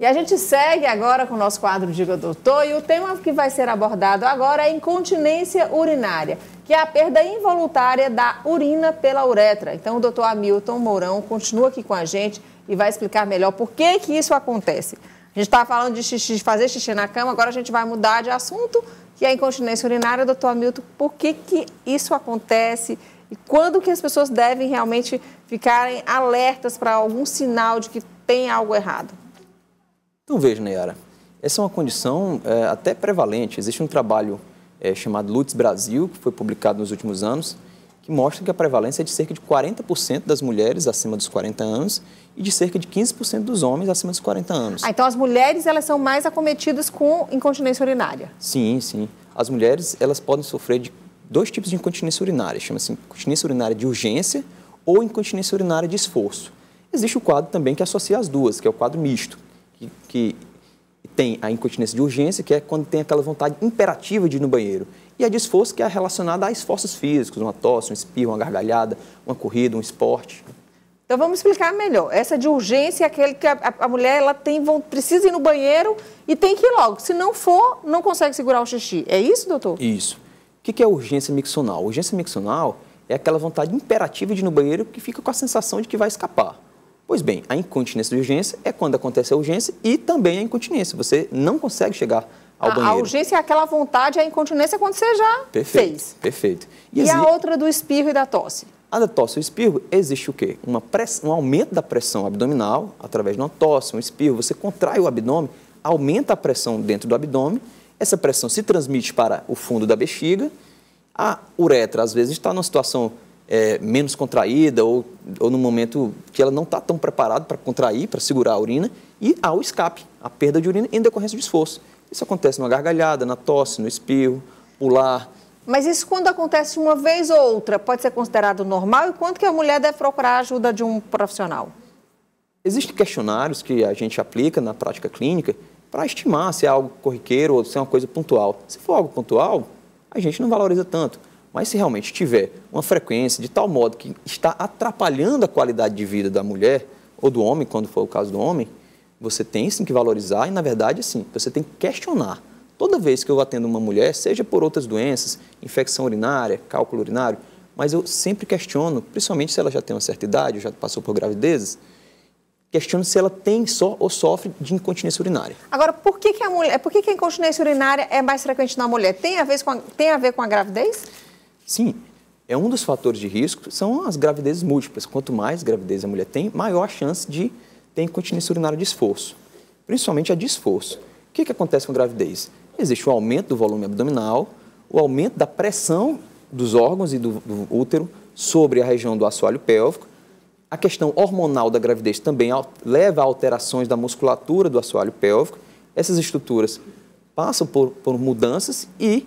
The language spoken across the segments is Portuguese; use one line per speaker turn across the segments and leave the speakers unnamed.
E a gente segue agora com o nosso quadro Diga Doutor, e o tema que vai ser abordado agora é incontinência urinária, que é a perda involuntária da urina pela uretra. Então o doutor Hamilton Mourão continua aqui com a gente e vai explicar melhor por que isso acontece. A gente estava falando de xixi, de fazer xixi na cama, agora a gente vai mudar de assunto, que é a incontinência urinária. Doutor Hamilton, por que isso acontece e quando que as pessoas devem realmente ficarem alertas para algum sinal de que tem algo errado?
Então veja, Nayara, essa é uma condição até prevalente. Existe um trabalho chamado Lutz Brasil, que foi publicado nos últimos anos, que mostra que a prevalência é de cerca de 40% das mulheres acima dos 40 anos e de cerca de 15% dos homens acima dos 40 anos.
Então as mulheres elas são mais acometidas com incontinência urinária?
Sim, sim. As mulheres elas podem sofrer de dois tipos de incontinência urinária, chama-se incontinência urinária de urgência ou incontinência urinária de esforço. Existe o quadro também que associa as duas, que é o quadro misto, que tem a incontinência de urgência, que é quando tem aquela vontade imperativa de ir no banheiro, e a de esforço, que é relacionada a esforços físicos, uma tosse, um espirro, uma gargalhada, uma corrida, um esporte.
Então vamos explicar melhor. Essa de urgência é aquele que a mulher ela precisa ir no banheiro e tem que ir logo. Se não for, não consegue segurar o xixi. É isso, doutor?
Isso. O que é urgência miccional? Urgência miccional é aquela vontade imperativa de ir no banheiro que fica com a sensação de que vai escapar. Pois bem, a incontinência de urgência é quando acontece a urgência e também a incontinência. Você não consegue chegar ao banheiro.
A urgência é aquela vontade, a incontinência é quando você já fez.
Perfeito.
E a outra do espirro e da tosse?
A da tosse e o espirro, existe o quê? Um aumento da pressão abdominal através de uma tosse, um espirro. Você contrai o abdômen, aumenta a pressão dentro do abdômen, essa pressão se transmite para o fundo da bexiga. A uretra, às vezes, está numa situação menos contraída ou no momento que ela não está tão preparada para contrair, para segurar a urina, e há o escape, a perda de urina em decorrência do esforço. Isso acontece numa gargalhada, na tosse, no espirro, pular.
Mas isso quando acontece uma vez ou outra, pode ser considerado normal? E quanto que a mulher deve procurar a ajuda de um profissional?
Existem questionários que a gente aplica na prática clínica para estimar se é algo corriqueiro ou se é uma coisa pontual. Se for algo pontual, a gente não valoriza tanto. Mas se realmente tiver uma frequência de tal modo que está atrapalhando a qualidade de vida da mulher ou do homem, quando for o caso do homem, você tem sim que valorizar e, na verdade, assim, você tem que questionar. Toda vez que eu atendo uma mulher, seja por outras doenças, infecção urinária, cálculo urinário, mas eu sempre questiono, principalmente se ela já tem uma certa idade, já passou por gravidezes, questiono se ela tem ou sofre de incontinência urinária.
Agora, por que a incontinência urinária é mais frequente na mulher? Tem a ver com a gravidez?
Sim, um dos fatores de risco são as gravidezes múltiplas. Quanto mais gravidez a mulher tem, maior a chance de ter incontinência urinária de esforço, principalmente a de esforço. O que acontece com a gravidez? Existe o aumento do volume abdominal, o aumento da pressão dos órgãos e do útero sobre a região do assoalho pélvico. A questão hormonal da gravidez também leva a alterações da musculatura do assoalho pélvico. Essas estruturas passam por mudanças e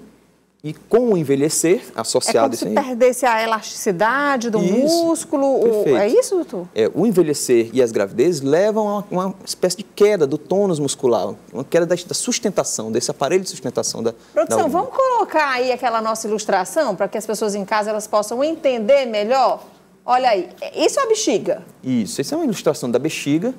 com o envelhecer associado...
É como se perdesse a elasticidade do músculo. É isso, doutor?
O envelhecer e as gravidezes levam a uma espécie de queda do tônus muscular, uma queda da sustentação, desse aparelho de sustentação da
Produção, vamos colocar aí aquela nossa ilustração para que as pessoas em casa elas possam entender melhor? Olha aí, isso é a bexiga?
Isso, essa é uma ilustração da bexiga.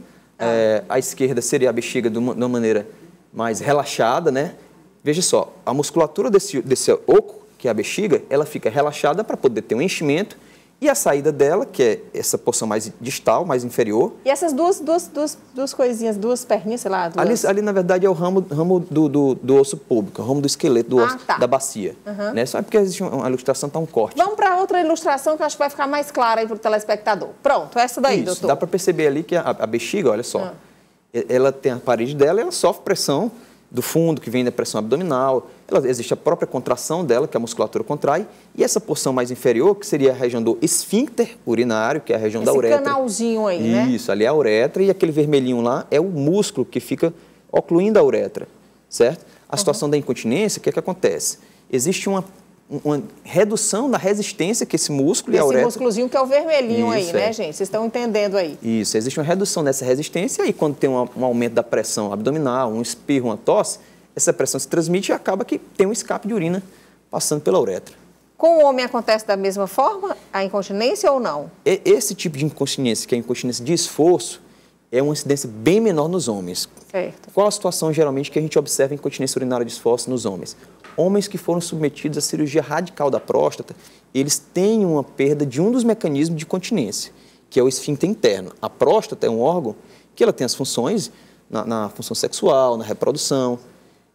À esquerda seria a bexiga de uma maneira mais relaxada, né? Veja só, a musculatura desse oco, que é a bexiga, ela fica relaxada para poder ter um enchimento e a saída dela, que é essa porção mais distal, mais inferior.
E essas duas coisinhas, duas perninhas, sei lá?
Ali, na verdade, é o ramo do osso púbico, o ramo do esqueleto do osso, da bacia. Né? Só porque existe uma ilustração, tá um corte.
Vamos para outra ilustração que eu acho que vai ficar mais clara aí para o telespectador. Pronto, essa daí, doutor.
Dá para perceber ali que a bexiga, olha só, ela tem a parede dela e ela sofre pressão do fundo, que vem da pressão abdominal, existe a própria contração dela, que a musculatura contrai, e essa porção mais inferior, que seria a região do esfíncter urinário, que é a região da uretra.
Esse canalzinho aí, né?
Isso, ali é a uretra, e aquele vermelhinho lá é o músculo que fica ocluindo a uretra, certo? A situação da incontinência, o que acontece? Existe uma redução da resistência que esse músculo e a uretra...
Esse músculozinho que é o vermelhinho aí, né, gente? Vocês estão entendendo aí.
Isso, existe uma redução dessa resistência e quando tem um aumento da pressão abdominal, um espirro, uma tosse, essa pressão se transmite e acaba que tem um escape de urina passando pela uretra.
Com o homem acontece da mesma forma a incontinência ou não?
Esse tipo de incontinência, que é a incontinência de esforço, é uma incidência bem menor nos homens.
Certo.
Qual a situação, geralmente, que a gente observa em incontinência urinária disfosa nos homens? Homens que foram submetidos à cirurgia radical da próstata, eles têm uma perda de um dos mecanismos de continência, que é o esfíncter interno. A próstata é um órgão que ela tem as funções na função sexual, na reprodução,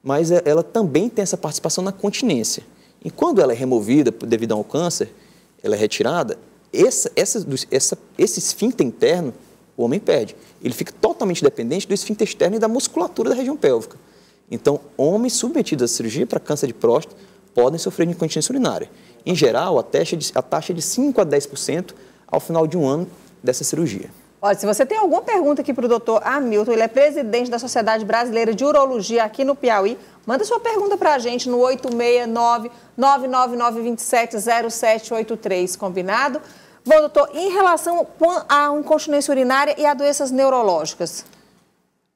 mas ela também tem essa participação na continência. E quando ela é removida devido ao câncer, ela é retirada, esse esfíncter interno, o homem perde. Ele fica totalmente dependente do esfíncter externo e da musculatura da região pélvica. Então, homens submetidos à cirurgia para câncer de próstata podem sofrer de incontinência urinária. Em geral, a taxa é de 5 a 10% ao final de um ano dessa cirurgia.
Olha, se você tem alguma pergunta aqui para o doutor Hamilton, ele é presidente da Sociedade Brasileira de Urologia aqui no Piauí, manda sua pergunta para a gente no 869-99927-0783, combinado? Bom, doutor, em relação à incontinência urinária e a doenças neurológicas?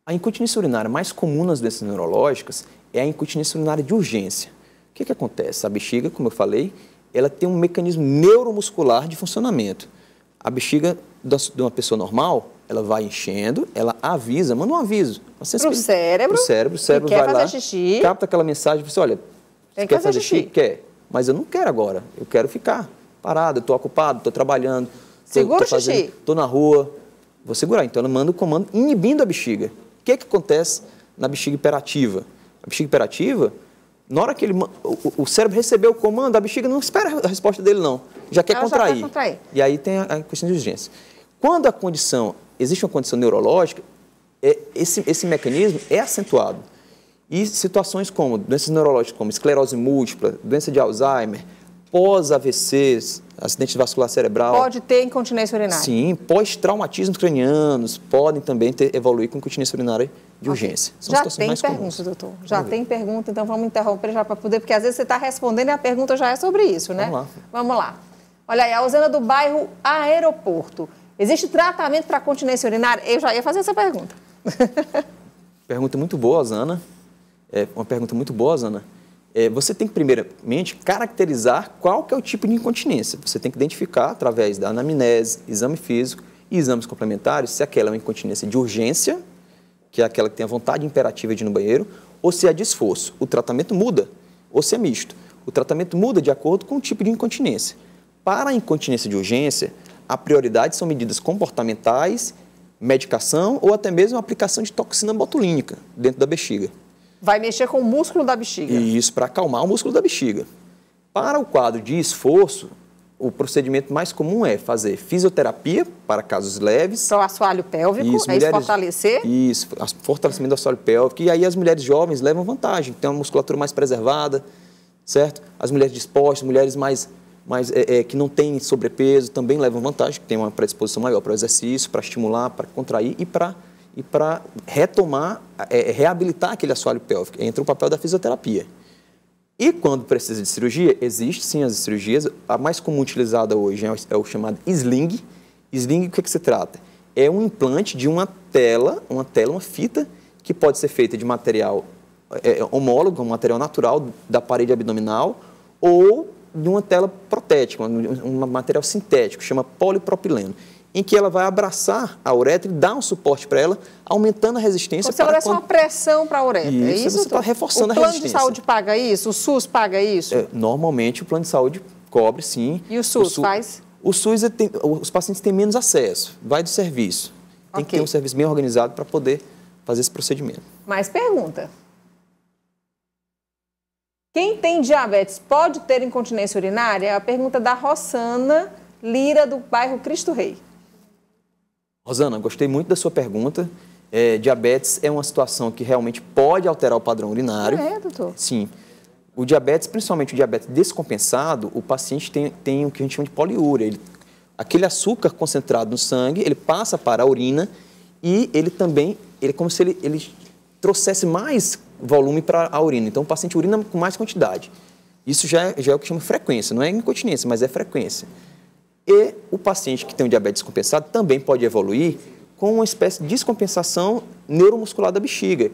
A incontinência urinária mais comum nas doenças neurológicas é a incontinência urinária de urgência. O que acontece? A bexiga, como eu falei, ela tem um mecanismo neuromuscular de funcionamento. A bexiga de uma pessoa normal, ela vai enchendo, ela avisa, manda um aviso.
Para o cérebro.
O cérebro vai lá,
xixi.
capta aquela mensagem e diz, olha, você quer fazer xixi? Quer, mas eu não quero agora, eu quero ficar parado, eu estou ocupado, estou trabalhando.
Segura o xixi.
Estou na rua, vou segurar. Então ela manda o comando inibindo a bexiga. O que acontece na bexiga hiperativa? A bexiga hiperativa, na hora que o cérebro recebeu o comando, a bexiga não espera a resposta dele, não. Já quer contrair. E aí tem a questão de urgência. Quando existe uma condição neurológica, esse mecanismo é acentuado. E situações como doenças neurológicas, como esclerose múltipla, doença de Alzheimer, pós-AVCs, acidente vascular cerebral.
Pode ter incontinência urinária?
Sim, pós-traumatismos cranianos podem também evoluir com incontinência urinária de urgência.
São situações mais comuns. Já tem pergunta, doutor? Já tem pergunta, então vamos interromper já para poder, porque às vezes você está respondendo e a pergunta já é sobre isso, né?
Vamos lá.
Vamos lá. Olha aí, a Osana do bairro Aeroporto. Existe tratamento para continência urinária? Eu já ia fazer essa pergunta.
Pergunta muito boa, Osana. Uma pergunta muito boa, Osana. Você tem que, primeiramente, caracterizar qual que é o tipo de incontinência. Você tem que identificar, através da anamnese, exame físico e exames complementares, se aquela é uma incontinência de urgência, que é aquela que tem a vontade imperativa de ir no banheiro, ou se é de esforço. O tratamento muda, ou se é misto. O tratamento muda de acordo com o tipo de incontinência. Para a incontinência de urgência, a prioridade são medidas comportamentais, medicação ou até mesmo a aplicação de toxina botulínica dentro da bexiga.
Vai mexer com o músculo da bexiga.
Isso, para acalmar o músculo da bexiga. Para o quadro de esforço, o procedimento mais comum é fazer fisioterapia para casos leves.
Para o assoalho pélvico, isso fortalecer?
Isso, fortalecimento do assoalho pélvico. E aí as mulheres jovens levam vantagem, tem uma musculatura mais preservada, certo? As mulheres dispostas, mulheres que não têm sobrepeso, também levam vantagem, que tem uma predisposição maior para o exercício, para estimular, para contrair e para retomar, reabilitar aquele assoalho pélvico. Entra o papel da fisioterapia. E quando precisa de cirurgia, existe sim as cirurgias. A mais comum utilizada hoje é o chamado sling. Sling, o que se trata? É um implante de uma fita, que pode ser feita de material homólogo, um material natural da parede abdominal, ou de uma tela protética, um material sintético, chama polipropileno, em que ela vai abraçar a uretra e dar um suporte para ela, aumentando a resistência.
Você vai dar uma pressão para a uretra, é isso?
Você está reforçando a resistência.
O plano de saúde paga isso? O SUS paga isso?
Normalmente o plano de saúde cobre, sim.
E o SUS faz?
O SUS, os pacientes têm menos acesso, vai do serviço. Tem que ter um serviço bem organizado para poder fazer esse procedimento.
Mais pergunta. Quem tem diabetes pode ter incontinência urinária? É a pergunta da Rosana Lira, do bairro Cristo Rei.
Rosana, gostei muito da sua pergunta. Diabetes é uma situação que realmente pode alterar o padrão urinário.
Doutor?
Sim. O diabetes, principalmente o diabetes descompensado, o paciente tem o que a gente chama de poliúria. Aquele açúcar concentrado no sangue, ele passa para a urina e ele é como se ele trouxesse mais volume para a urina. Então, o paciente urina com mais quantidade. Isso já é o que chama frequência, não é incontinência, mas é frequência. E o paciente que tem um diabetes descompensado também pode evoluir com uma espécie de descompensação neuromuscular da bexiga.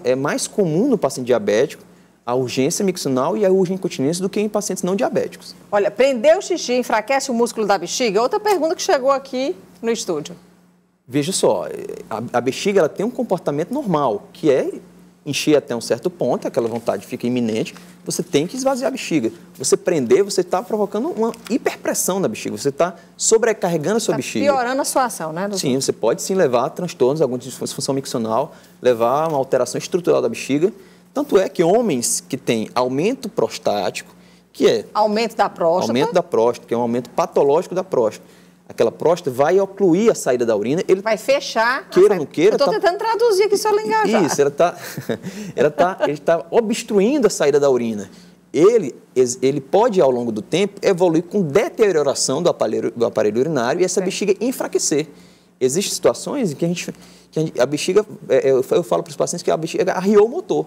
É mais comum no paciente diabético a urgência miccional e a urgência incontinência do que em pacientes não diabéticos.
Olha, prender o xixi enfraquece o músculo da bexiga? Outra pergunta que chegou aqui no estúdio.
Veja só, a bexiga ela tem um comportamento normal, que é encher até um certo ponto, aquela vontade fica iminente, você tem que esvaziar a bexiga. Você prender, você está provocando uma hiperpressão na bexiga, você está sobrecarregando a sua bexiga.
Piorando a sua ação, né, doutor?
Sim, você pode sim levar a transtornos, alguma disfunção miccional, levar a uma alteração estrutural da bexiga. Tanto é que homens que têm aumento prostático, que é...
Aumento da próstata.
Aumento da próstata, que é um aumento patológico da próstata. Aquela próstata vai ocluir a saída da urina. Ele
vai fechar.
Queira ou não queira.
Eu estou tentando traduzir aqui só linguajar.
Isso, ele tá obstruindo a saída da urina. Ele pode, ao longo do tempo, evoluir com deterioração do aparelho urinário e essa bexiga enfraquecer. Existem situações em que a bexiga, eu falo para os pacientes que a bexiga arriou o motor,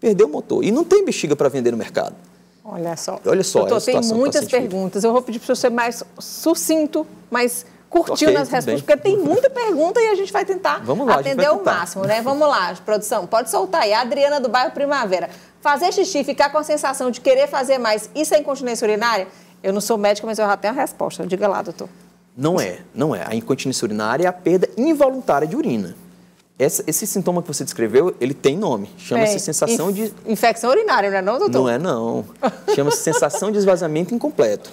perdeu o motor. E não tem bexiga para vender no mercado.
Olha só.
Doutor,
tem muitas perguntas. Eu vou pedir para você ser mais sucinto, mais curtinho nas respostas, porque tem muita pergunta e a gente vai tentar atender o máximo, né? Vamos lá, produção, pode soltar aí. A Adriana do bairro Primavera. Fazer xixi, ficar com a sensação de querer fazer mais, isso é incontinência urinária? Eu não sou médica, mas eu já tenho a resposta. Diga lá, doutor.
Não é. A incontinência urinária é a perda involuntária de urina. Esse sintoma que você descreveu, ele tem nome. Chama-se sensação de...
Infecção urinária, não é não, doutor?
Não é, não. Chama-se sensação de esvaziamento incompleto.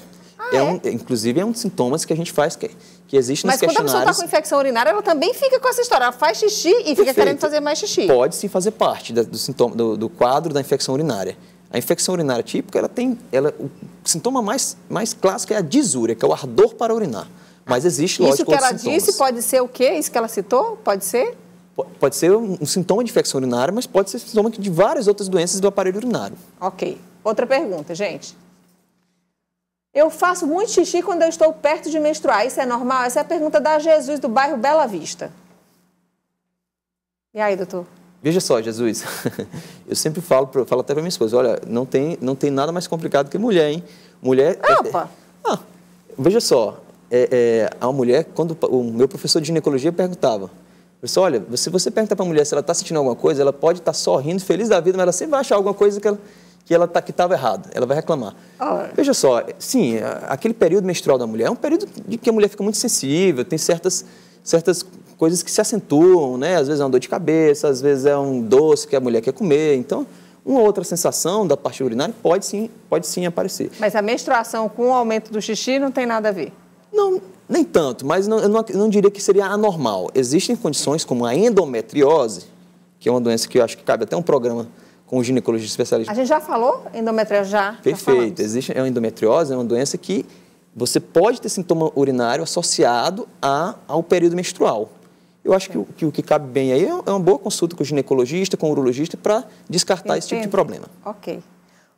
Inclusive, é um dos sintomas que a gente faz, que existe nos questionários. Mas quando a pessoa está
com infecção urinária, ela também fica com essa história. Ela faz xixi e fica querendo fazer mais xixi.
Pode sim fazer parte do sintoma, do quadro da infecção urinária. A infecção urinária típica, o sintoma mais clássico é a disúria, que é o ardor para urinar. Mas existe, lógico, outros sintomas. Isso que ela disse
pode ser o quê? Isso que ela citou? Pode ser?
Pode ser um sintoma de infecção urinária, mas pode ser sintoma de várias outras doenças do aparelho urinário.
Ok. Outra pergunta, gente. Eu faço muito xixi quando eu estou perto de menstruar. Isso é normal? Essa é a pergunta da Jesus, do bairro Bela Vista. E aí, doutor?
Veja só, Jesus, eu sempre falo até para minha esposa, olha, não tem nada mais complicado que mulher, hein? Mulher...
Opa!
Veja só, a mulher, quando o meu professor de ginecologia perguntava, olha, se você pergunta para a mulher se ela está sentindo alguma coisa, ela pode estar sorrindo, feliz da vida, mas ela sempre vai achar alguma coisa que estava errado, ela vai reclamar. Veja só, sim, aquele período menstrual da mulher é um período de que a mulher fica muito sensível, tem certas coisas que se acentuam, né? Às vezes é uma dor de cabeça, às vezes é um doce que a mulher quer comer, então uma outra sensação da parte urinária pode sim aparecer.
Mas a menstruação com o aumento do xixi não tem nada a ver?
Não, nem tanto, mas eu não diria que seria anormal. Existem condições como a endometriose, que é uma doença que eu acho que cabe até um programa com o ginecologista especialista.
A gente já falou? Endometriose já?
Perfeito. Existe a endometriose, é uma doença que você pode ter sintoma urinário associado ao período menstrual. Eu acho que o que cabe bem aí é uma boa consulta com o ginecologista, com o urologista, para descartar esse tipo de problema.
Ok.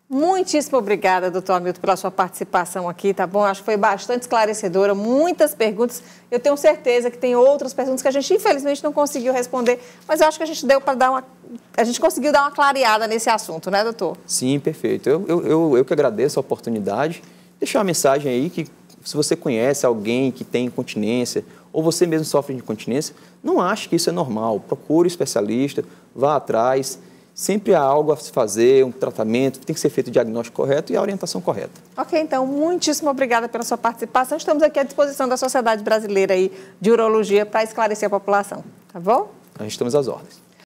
Muitíssimo obrigada, doutor Hamilton, pela sua participação aqui, tá bom? Acho que foi bastante esclarecedora, muitas perguntas. Eu tenho certeza que tem outras perguntas que a gente, infelizmente, não conseguiu responder, mas eu acho que a gente conseguiu dar uma clareada nesse assunto, né, doutor?
Sim, perfeito. Eu que agradeço a oportunidade. Deixar uma mensagem aí que, se você conhece alguém que tem incontinência, ou você mesmo sofre de incontinência, não ache que isso é normal. Procure um especialista, vá atrás. Sempre há algo a se fazer, um tratamento, tem que ser feito o diagnóstico correto e a orientação correta.
Ok, então, muitíssimo obrigada pela sua participação. Estamos aqui à disposição da Sociedade Brasileira aí de Urologia para esclarecer a população, tá bom?
A gente estamos às ordens.